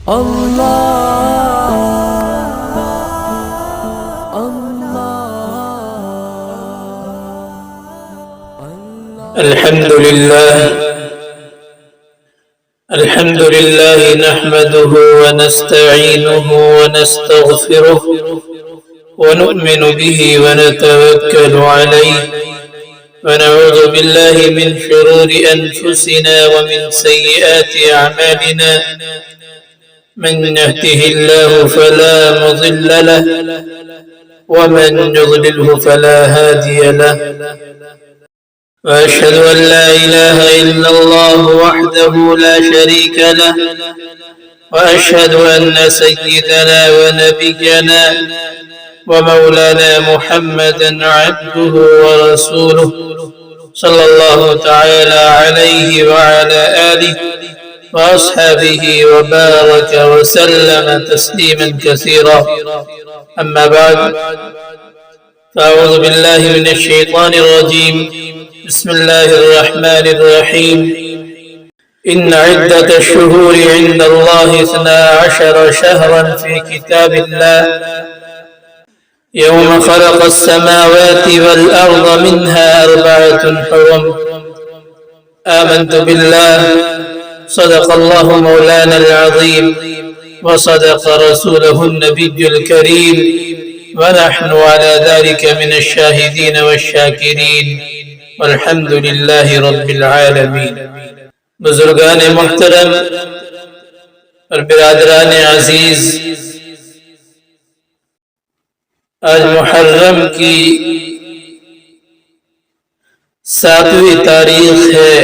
الحمد لله نحمده ونستعينه ونستغفره ونؤمن به ونتوكل عليه ونعوذ بالله من شرور أنفسنا ومن سيئات أعمالنا من يهده الله فلا مضل له ومن يضلله فلا هادي له وأشهد أن لا إله إلا الله وحده لا شريك له وأشهد أن سيدنا ونبينا ومولانا محمدا عبده ورسوله صلى الله تعالى عليه وعلى آله وأصحابه وبارك وسلم تسليما كثيرا. أما بعد، فأعوذ بالله من الشيطان الرجيم. بسم الله الرحمن الرحيم. إن عدة الشهور عند الله 12 شهرا في كتاب الله يوم خلق السماوات والأرض منها 4 حرم. آمنت بالله، صدق الله مولانا العظيم وصدق رسوله النبي الكريم ونحن على ذلك من الشاهدين والشاكرين والحمد لله رب العالمین. بزرگان محترم اور برادران عزیز، آج محرم کی 7ویں تاریخ ہے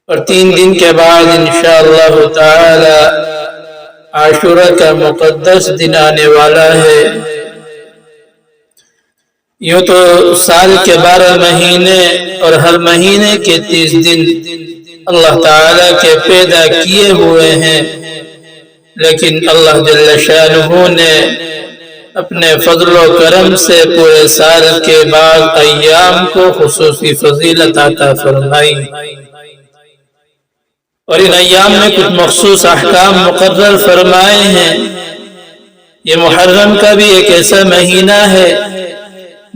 اور 3 دن کے بعد انشاءاللہ تعالی عاشورہ کا مقدس دن آنے والا ہے. یوں تو سال کے 12 مہینے اور ہر مہینے کے 30 دن اللہ تعالیٰ کے پیدا کیے ہوئے ہیں، لیکن اللہ جل شانہ نے اپنے فضل و کرم سے پورے سال کے بعد ایام کو خصوصی فضیلت عطا فرمائی اور ان ایام میں کچھ مخصوص احکام مقرر فرمائے ہیں. یہ محرم کا بھی ایک ایسا مہینہ ہے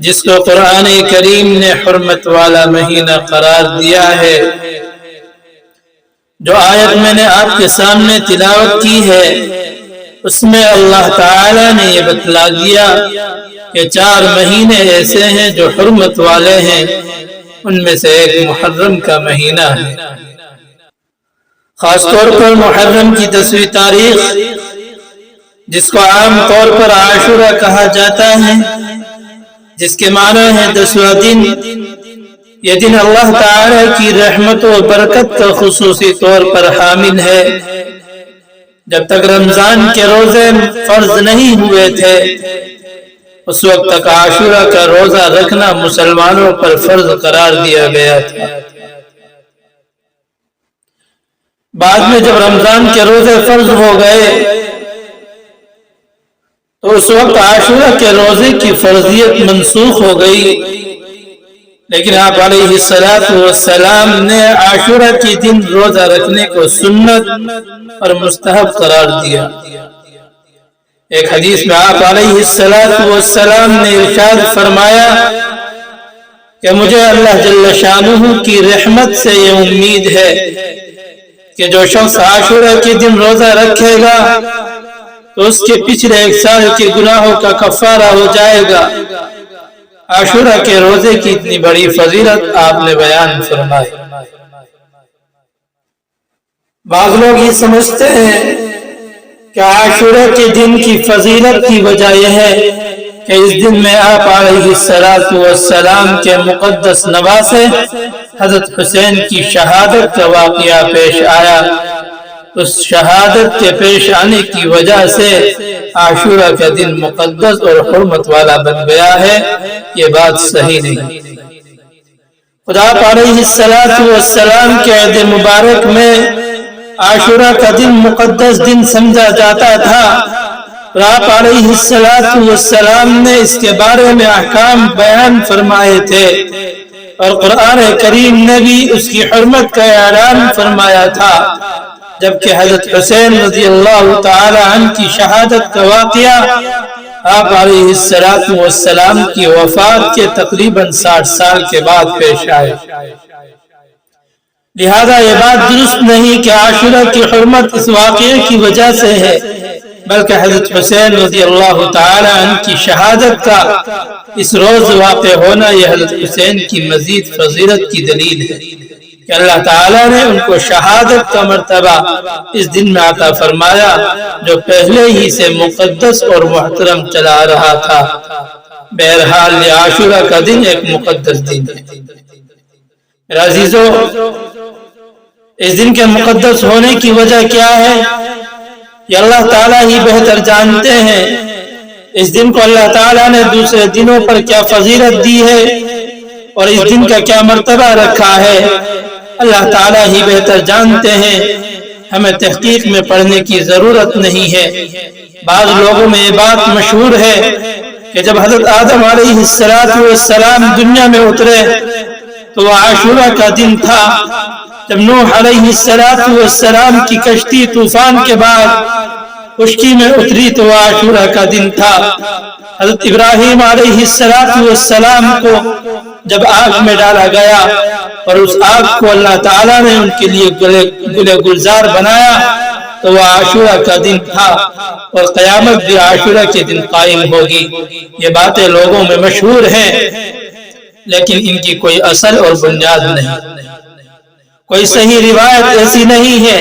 جس کو قرآن کریم نے حرمت والا مہینہ قرار دیا ہے. جو آیت میں نے آپ کے سامنے تلاوت کی ہے اس میں اللہ تعالی نے یہ بتلا دیا کہ 4 مہینے ایسے ہیں جو حرمت والے ہیں، ان میں سے ایک محرم کا مہینہ ہے. خاص طور پر محرم کی 10ویں تاریخ، جس کو عام طور پر عاشورہ کہا جاتا ہے، جس کے معنی ہے 10واں دن. یہ دن اللہ تعالی کی رحمت و برکت کا خصوصی طور پر حامل ہے. جب تک رمضان کے روزے فرض نہیں ہوئے تھے اس وقت تک عاشورہ کا روزہ رکھنا مسلمانوں پر فرض قرار دیا گیا تھا. بعد میں جب رمضان کے روزے فرض ہو گئے تو اس وقت عاشورہ کے روزے کی فرضیت منسوخ ہو گئی، لیکن آپ علیہ السلام نے عاشورہ کے دن روزہ رکھنے کو سنت اور مستحب قرار دیا. ایک حدیث میں آپ علیہ السلام نے ارشاد فرمایا کہ مجھے اللہ جل شانہ کی رحمت سے یہ امید ہے کہ جو شخص عاشورہ کے دن روزہ رکھے گا تو اس کے پچھلے 1 سال کے گناہوں کا کفارہ ہو جائے گا. عاشورہ کے روزے کی اتنی بڑی فضیلت آپ نے بیان فرمائی. بعض لوگ یہ سمجھتے ہیں کہ عاشورہ کے دن کی فضیلت کی وجہ یہ ہے کہ اس دن میں آپ علیہ السلام کے مقدس نواسے حضرت حسین کی شہادت کا واقعہ پیش آیا. اس شہادت کے پیش آنے کی وجہ سے عاشورہ کا دن مقدس اور حرمت والا بن گیا ہے. یہ بات صحیح نہیں. خدا علیہ السلام کے عہد مبارک میں عاشورہ کا دن مقدس دن سمجھا جاتا تھا. آپ علیہ السلام نے اس کے بارے میں احکام بیان فرمائے تھے اور قرآن کریم نے بھی اس کی حرمت کا اعلان فرمایا تھا. جبکہ حضرت حسین رضی اللہ تعالی عنہ کی شہادت کا واقعہ آپ علیہ السلام کی وفات کے تقریباً 60 سال کے بعد پیش آئے۔ لہذا یہ بات درست نہیں کہ عاشورہ کی حرمت اس واقعے کی وجہ سے ہے، بلکہ حضرت حسین رضی اللہ تعالی عنہ کی شہادت کا اس روز واقع ہونا یہ حضرت حسین کی مزید فضیلت کی دلیل ہے کہ اللہ تعالیٰ نے ان کو شہادت کا مرتبہ اس دن میں عطا فرمایا جو پہلے ہی سے مقدس اور محترم چلا رہا تھا۔ بہرحال یہ عاشورہ کا دن ایک مقدس دن ہے۔ میرے عزیزو، اس دن کے مقدس ہونے کی وجہ کیا ہے یہ اللہ تعالیٰ ہی بہتر جانتے ہیں۔ اس دن کو اللہ تعالیٰ نے دوسرے دنوں پر کیا فضیلت دی ہے اور اس دن کا کیا مرتبہ رکھا ہے اللہ تعالیٰ ہی بہتر جانتے ہیں، ہمیں تحقیق میں پڑھنے کی ضرورت نہیں ہے۔ بعض لوگوں میں یہ بات مشہور ہے کہ جب حضرت آدم علیہ السلام دنیا میں اترے تو وہ عاشورہ کا دن تھا۔ جب نوح علیہ السلام کی کشتی طوفان کے بعد خشکی میں اتری تو وہ عاشورہ کا دن تھا۔ حضرت ابراہیم علیہ السلام کو جب آگ میں ڈالا گیا اور اس آگ کو اللہ تعالیٰ نے ان کے لیے گلے گلزار بنایا تو وہ عاشورہ کا دن تھا، اور قیامت بھی عاشورہ کے دن قائم ہوگی۔ یہ باتیں لوگوں میں مشہور ہیں لیکن ان کی کوئی اصل اور بنیاد نہیں، کوئی صحیح روایت ایسی نہیں ہے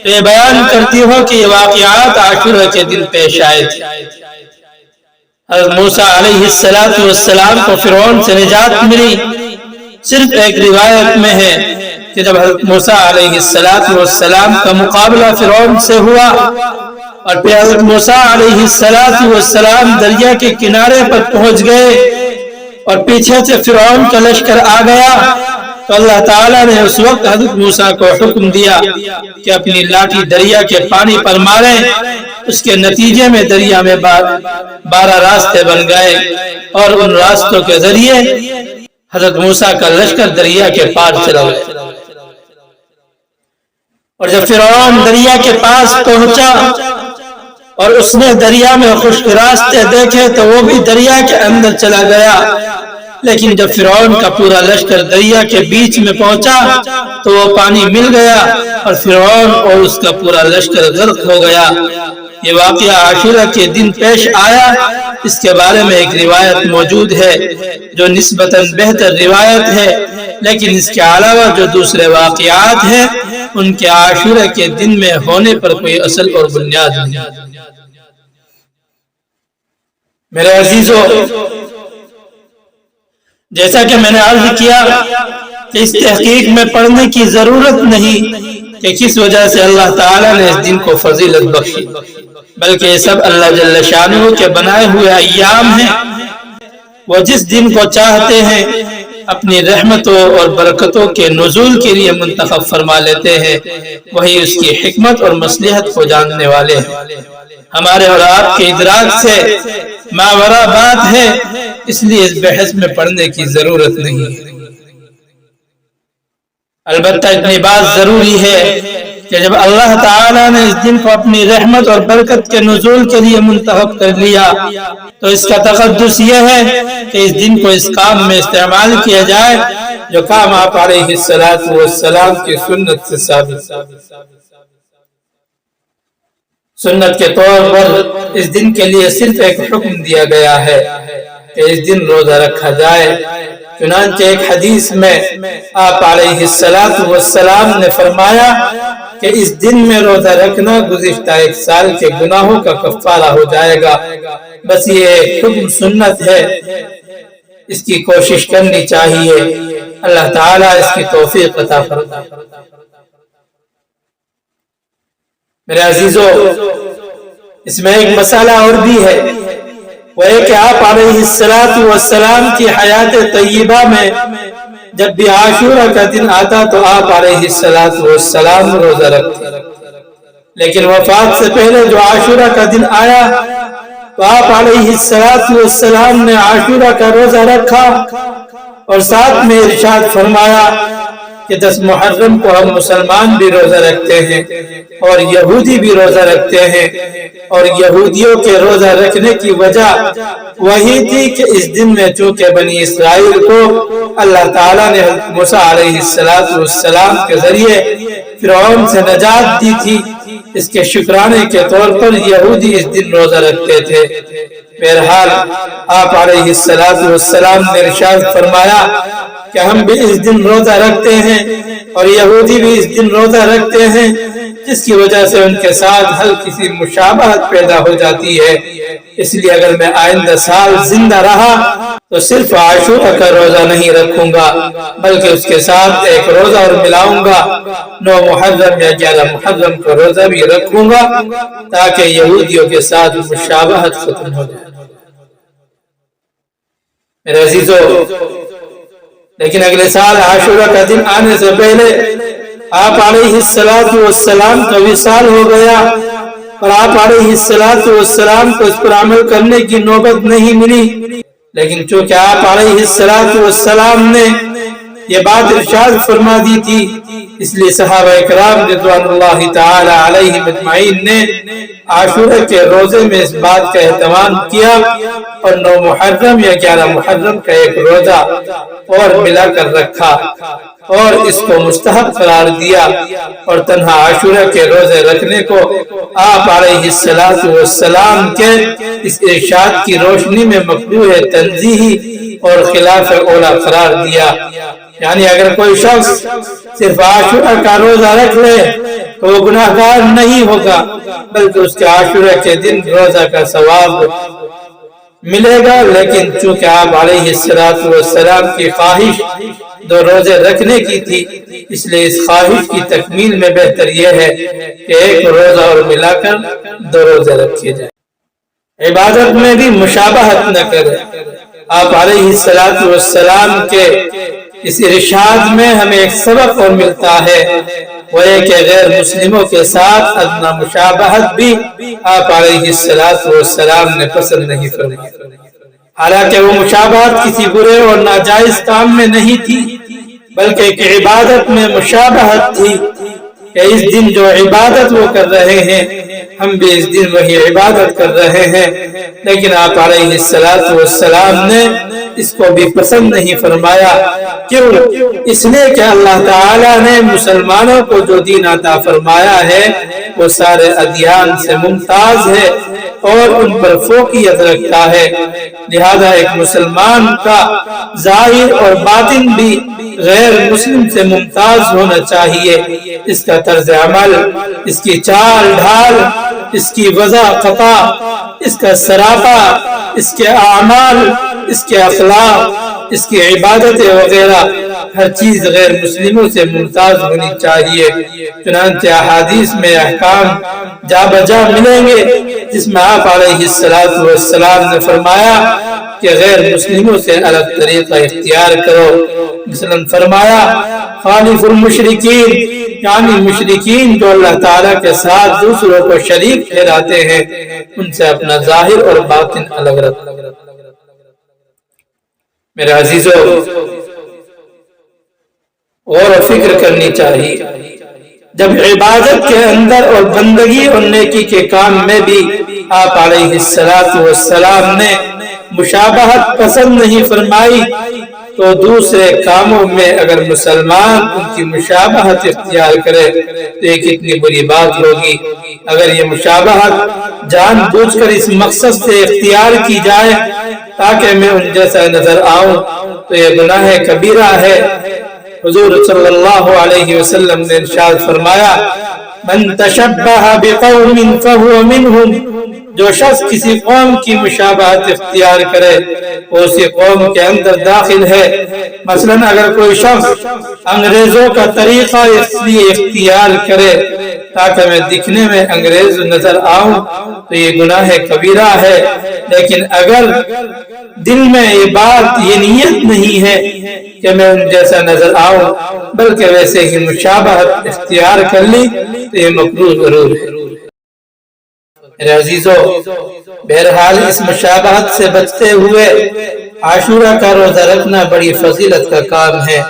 تو یہ بیان کرتی ہو کہ یہ واقعات عاشورہ کے دن پیش آئے تھے۔ حضرت موسیٰ علیہ السلام کو فرعون سے نجات ملی، صرف ایک روایت میں ہے کہ جب حضرت موسیٰ علیہ السلام کا مقابلہ فرعون سے ہوا اور پھر حضرت موسیٰ علیہ السلام دریا کے کنارے پر پہنچ گئے اور پیچھے سے فرعون کا لشکر آ گیا تو اللہ تعالیٰ نے اس وقت حضرت موسیٰ کو حکم دیا کہ اپنی لاٹھی دریا کے پانی پر ماریں۔ اس کے نتیجے میں دریا میں 12 راستے بن گئے اور ان راستوں کے ذریعے حضرت موسیٰ کا لشکر دریا کے پار چلا گیا۔ اور جب فرعون دریا کے پاس پہنچا اور اس نے دریا میں خشک راستے دیکھے تو وہ بھی دریا کے اندر چلا گیا، لیکن جب فرعون کا پورا لشکر دریا کے بیچ میں پہنچا تو وہ پانی مل گیا اور فرعون اور اس کا پورا لشکر غرق ہو گیا۔ یہ واقعہ عاشورہ کے دن پیش آیا، اس کے بارے میں ایک روایت موجود ہے جو نسبتاً بہتر روایت ہے، لیکن اس کے علاوہ جو دوسرے واقعات ہیں ان کے عاشورہ کے دن میں ہونے پر کوئی اصل اور بنیاد نہیں۔ میرے عزیزو، جیسا کہ میں نے عرض کیا کہ اس تحقیق میں پڑھنے کی ضرورت نہیں کہ کس وجہ سے اللہ تعالیٰ نے اس دن کو فضیلت بخشی، بلکہ یہ سب اللہ جل شانہ کے بنائے ہوئے ایام ہیں۔ وہ جس دن کو چاہتے ہیں اپنی رحمتوں اور برکتوں کے نزول کے لیے منتخب فرما لیتے ہیں، وہی اس کی حکمت اور مصلحت کو جاننے والے ہیں۔ ہمارے اور آپ کے ادراک سے ماورا بات ہے، اس لیے اس بحث میں پڑھنے کی ضرورت نہیں ہے۔ البتہ اتنی بات ضروری ہے کہ جب اللہ تعالیٰ نے اس دن کو اپنی رحمت اور برکت کے نزول کے لیے منتخب کر لیا تو اس کا تقدس یہ ہے کہ اس دن کو اس کام میں استعمال کیا جائے جو کام آپ علیہ السلام کی سنت سے ثابت۔ سنت کے طور پر اس دن کے لیے صرف ایک حکم دیا گیا ہے کہ اس دن روزہ رکھا جائے۔ چنانچہ ایک حدیث میں آپ علیہ السلام نے فرمایا کہ اس دن میں روزہ رکھنا گزشتہ 1 سال کے گناہوں کا کفارہ ہو جائے گا۔ بس یہ ایک حکم سنت ہے، اس کی کوشش کرنی چاہیے۔ اللہ تعالیٰ اس کی توفیق عطا فرمائے۔ میرے عزیزو، اس میں ایک مسئلہ اور بھی ہے، وہ ہے کہ آپ علیہ السلام کی حیات طیبہ میں جب بھی عاشورہ کا دن آتا تو آپ علیہ السلام روزہ رکھتے، لیکن وفات سے پہلے جو عاشورہ کا دن آیا تو آپ علیہ السلام نے عاشورہ کا روزہ رکھا اور ساتھ میں ارشاد فرمایا کہ 10 محرم کو ہم مسلمان بھی روزہ رکھتے ہیں اور یہودی بھی روزہ رکھتے ہیں، اور یہودیوں کے روزہ رکھنے کی وجہ وہی تھی کہ اس دن میں چونکہ بنی اسرائیل کو اللہ تعالیٰ نے موسیٰ علیہ السلام کے ذریعے فرعون سے نجات دی تھی، اس کے شکرانے کے طور پر یہودی اس دن روزہ رکھتے تھے۔ بہرحال آپ علیہ السلام نے ارشاد فرمایا کہ ہم بھی اس دن روزہ رکھتے ہیں اور یہودی بھی اس دن روزہ رکھتے ہیں، جس کی وجہ سے ان کے ساتھ ہلکی سی مشابہت پیدا ہو جاتی ہے۔ اس لیے اگر میں آئندہ سال زندہ رہا تو صرف عاشورہ کا روزہ نہیں رکھوں گا، بلکہ اس کے ساتھ ایک روزہ اور ملاؤں گا، 9 محرم یا 11 محرم کا روزہ بھی رکھوں گا تاکہ یہودیوں کے ساتھ مشابہت ختم ہو جائے۔ میرے عزیزو، لیکن اگلے سال عاشورہ کا دن آنے سے پہلے آپ علیہ السلام کا وصال ہو گیا اور آپ علیہ السلام کو اس پر عمل کرنے کی نوبت نہیں ملی، لیکن چونکہ آپ علیہ السلام نے یہ بات ارشاد فرما دی تھی، اس لیے صحابہ اکرام رضوان اللہ تعالی علیہم اجمعین نے عاشورہ کے روزے میں اس بات کا اہتمام کیا اور 9 محرم یا 11 محرم کا ایک روزہ اور ملا کر رکھا اور اس کو مستحب قرار دیا، اور تنہا عاشورہ کے روزے رکھنے کو آپ علیہ السلام کے اس ارشاد کی روشنی میں مکروہ تنزیہی اور خلاف اولا قرار دیا۔ یعنی اگر کوئی شخص صرف عاشورہ کا روزہ رکھ لے تو وہ گناہگار نہیں ہوگا، بلکہ اس کے عاشورہ کے دن روزہ کا ثواب ملے گا، لیکن چونکہ آپ علیہ السلام کی خواہش 2 روزے رکھنے کی تھی، اس لیے اس خواہش کی تکمیل میں بہتر یہ ہے کہ ایک روزہ اور ملا کر 2 روزے رکھے جائیں۔ عبادت میں بھی مشابہت نہ کریں۔ آپ علیہ السلام کے اس ارشاد میں ہمیں ایک سبق اور ملتا ہے، وہ یہ کہ غیر مسلموں کے ساتھ ادنا مشابہت بھی آپ علیہ السلام نے پسند نہیں فرمائی، حالانکہ وہ مشابہت کسی برے اور ناجائز کام میں نہیں تھی، بلکہ ایک عبادت میں مشابہت تھی کہ اس دن جو عبادت وہ کر رہے ہیں ہم بھی اس دن وہی عبادت کر رہے ہیں، لیکن آپ علیہ السلام نے اس کو بھی پسند نہیں فرمایا۔ کیوں؟ اس لیے کہ اللہ تعالیٰ نے مسلمانوں کو جو دین عطا فرمایا ہے وہ سارے ادیان سے ممتاز ہے اور ان پر فوقیت رکھتا ہے، لہذا ایک مسلمان کا ظاہر اور باطن بھی غیر مسلم سے ممتاز ہونا چاہیے۔ اس کا طرز عمل، اس کی چال ڈھال، اس کی وضاحت، اس کا سراپا، اس کے اعمال، اس کے اخلاق، اس کی عبادتیں وغیرہ ہر چیز غیر مسلموں سے ممتاز ہونی چاہیے۔ چنانچہ احادیث میں احکام جا بجا ملیں گے جس میں آپ علیہ السلام نے فرمایا کہ غیر مسلموں سے الگ طریقہ اختیار کرو۔ مثلا فرمایا خالف المشرکین، یعنی مشرکین جو اللہ تعالیٰ کے ساتھ دوسروں کو شریک ٹھہراتے ہیں ان سے اپنا ظاہر اور باطن الگ رکھو۔ میرے عزیزو، غور و فکر کرنی چاہیے، جب عبادت کے اندر اور بندگی اور نیکی کے کام میں بھی آپ علیہ السلام نے مشابہت پسند نہیں فرمائی، تو دوسرے کاموں میں اگر مسلمان ان کی مشابہت اختیار کرے تو یہ کتنی بری بات ہوگی۔ اگر یہ مشابہت جان بوجھ کر اس مقصد سے اختیار کی جائے تاکہ میں ان جیسا نظر آؤں تو یہ گناہ کبیرہ ہے۔ حضور صلی اللہ علیہ وسلم نے ارشاد فرمایا من تشبہ بقوم فہو منہم، جو شخص کسی قوم کی مشابہت اختیار کرے وہ اسی قوم کے اندر داخل ہے۔ مثلا اگر کوئی شخص انگریزوں کا طریقہ اس لیے اختیار کرے تاکہ میں دکھنے میں انگریز نظر آؤں تو یہ گناہ کبیرہ ہے، لیکن اگر دل میں یہ بات یہ نیت نہیں ہے کہ میں ان جیسا نظر آؤں بلکہ ویسے ہی مشابہت اختیار کر لی تو یہ مکروہ ضرور ہے۔ میرے عزیزو، بہرحال اس مشابہت سے بچتے ہوئے عاشورہ کا روزہ رکھنا بڑی فضیلت کا کام ہے۔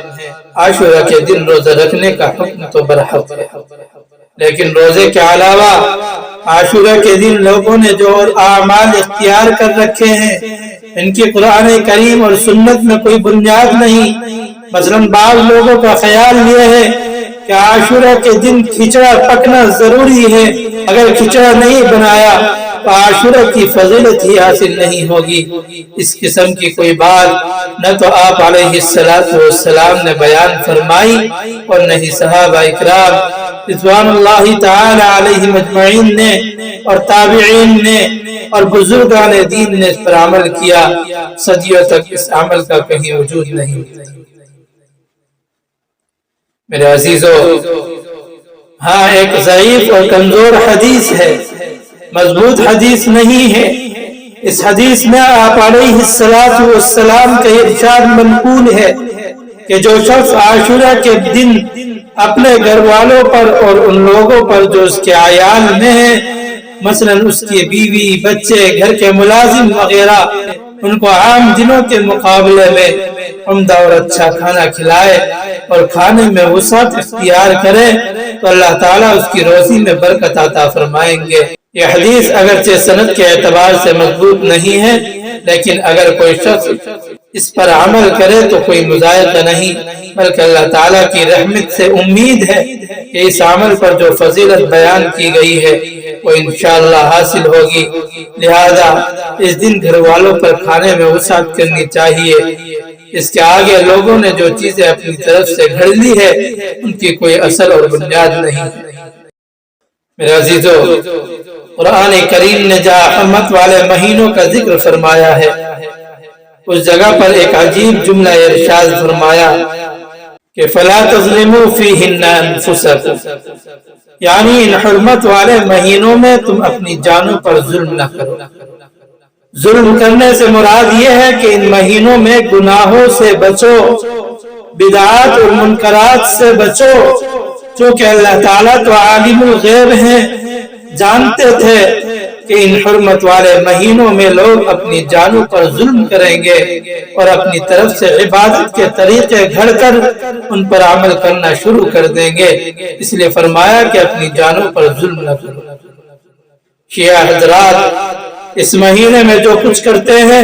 عاشورہ کے دن روزہ رکھنے کا حکم تو برحق ہے، لیکن روزے کے علاوہ عاشورہ کے دن لوگوں نے جو اعمال اختیار کر رکھے ہیں ان کی قرآن کریم اور سنت میں کوئی بنیاد نہیں۔ مثلا بعض لوگوں کا خیال یہ ہے کہ عاشورہ کے دن کھچڑا پکنا ضروری ہے، اگر کھچڑا نہیں بنایا تو عاشورہ کی فضیلت ہی حاصل نہیں ہوگی۔ اس قسم کی کوئی بات نہ تو آپ علیہ السلام نے بیان فرمائی اور نہ ہی صحابہ اکرام رضوان اللہ تعالی علیہم اجمعین نے اور تابعین نے اور بزرگان دین نے اس پر عمل کیا۔ صدیوں تک اس عمل کا کہیں وجود نہیں۔ میرے عزیزو، ہاں ایک ضعیف اور کمزور حدیث ہے، مضبوط حدیث نہیں ہے۔ اس حدیث میں آپ علیہ السلام کا ارشاد منقول ہے کہ جو شخص عاشورہ کے دن اپنے گھر والوں پر اور ان لوگوں پر جو اس کے عیال میں ہیں، مثلا اس کی بیوی، بچے، گھر کے ملازم وغیرہ، ان کو عام دنوں کے مقابلے میں عمدہ اور اچھا کھانا کھلائے اور کھانے میں وسعت اختیار کرے تو اللہ تعالیٰ اس کی روزی میں برکت عطا فرمائیں گے۔ یہ حدیث اگرچہ سند کے اعتبار سے مضبوط نہیں ہے، لیکن اگر کوئی شخص اس پر عمل کرے تو کوئی مذائقہ نہیں، بلکہ اللہ تعالیٰ کی رحمت سے امید ہے کہ اس عمل پر جو فضیلت بیان کی گئی ہے وہ انشاءاللہ حاصل ہوگی۔ لہذا اس دن گھر والوں پر کھانے میں وسعت کرنی چاہیے۔ اس کے آگے لوگوں نے جو چیزیں اپنی طرف سے گھڑ لی ہے ان کی کوئی اثر اور بنیاد نہیں۔ میرے عزیزو، قرآن کریم نے جہاں حرمت والے مہینوں کا ذکر فرمایا ہے اس جگہ پر ایک عجیب جملہ ارشاد فرمایا کہ فَلَا تَظْلِمُوا فِيهِنَّ أَنفُسَكُمْ، یعنی ان حرمت والے مہینوں میں تم اپنی جانوں پر ظلم نہ کرو۔ ظلم کرنے سے مراد یہ ہے کہ ان مہینوں میں گناہوں سے بچو، بدعات اور منکرات سے بچو، چونکہ اللہ تعالیٰ تو عالم الغیب ہیں، جانتے تھے کہ ان حرمت والے مہینوں میں لوگ اپنی جانوں پر ظلم کریں گے اور اپنی طرف سے عبادت کے طریقے گھڑ کر ان پر عمل کرنا شروع کر دیں گے، اس لیے فرمایا کہ اپنی جانوں پر ظلم نہ کرو۔ شیعہ حضرات اس مہینے میں جو کچھ کرتے ہیں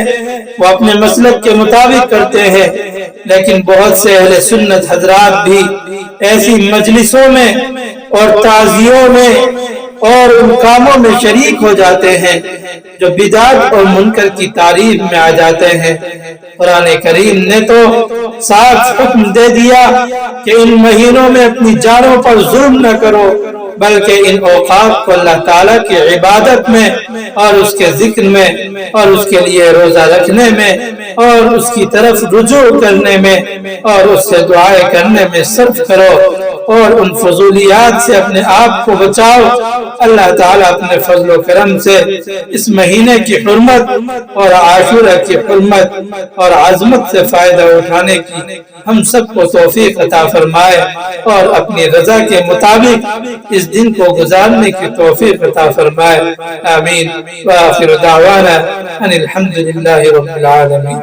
وہ اپنے مسلک کے مطابق کرتے ہیں، لیکن بہت سے اہل سنت حضرات بھی ایسی مجلسوں میں اور تعزیوں میں اور ان کاموں میں شریک ہو جاتے ہیں جو بدعت اور منکر کی تعریف میں آ جاتے ہیں۔ قرآن کریم نے تو صاف حکم دے دیا کہ ان مہینوں میں اپنی جانوں پر ظلم نہ کرو، بلکہ ان اوقات کو اللہ تعالیٰ کی عبادت میں اور اس کے ذکر میں اور اس کے لیے روزہ رکھنے میں اور اس کی طرف رجوع کرنے میں اور اس سے دعائیں کرنے میں صرف کرو اور ان فضولیات سے اپنے آپ کو بچاؤ۔ اللہ تعالیٰ اپنے فضل و کرم سے اس مہینے کی حرمت اور عاشورہ کی حرمت اور عظمت سے فائدہ اٹھانے کی ہم سب کو توفیق عطا فرمائے اور اپنی رضا کے مطابق اس دن کو گزارنے کی توفیق عطا فرمائے۔ آمین۔ وآخر دعوانا ان الحمد للہ رب العالمین۔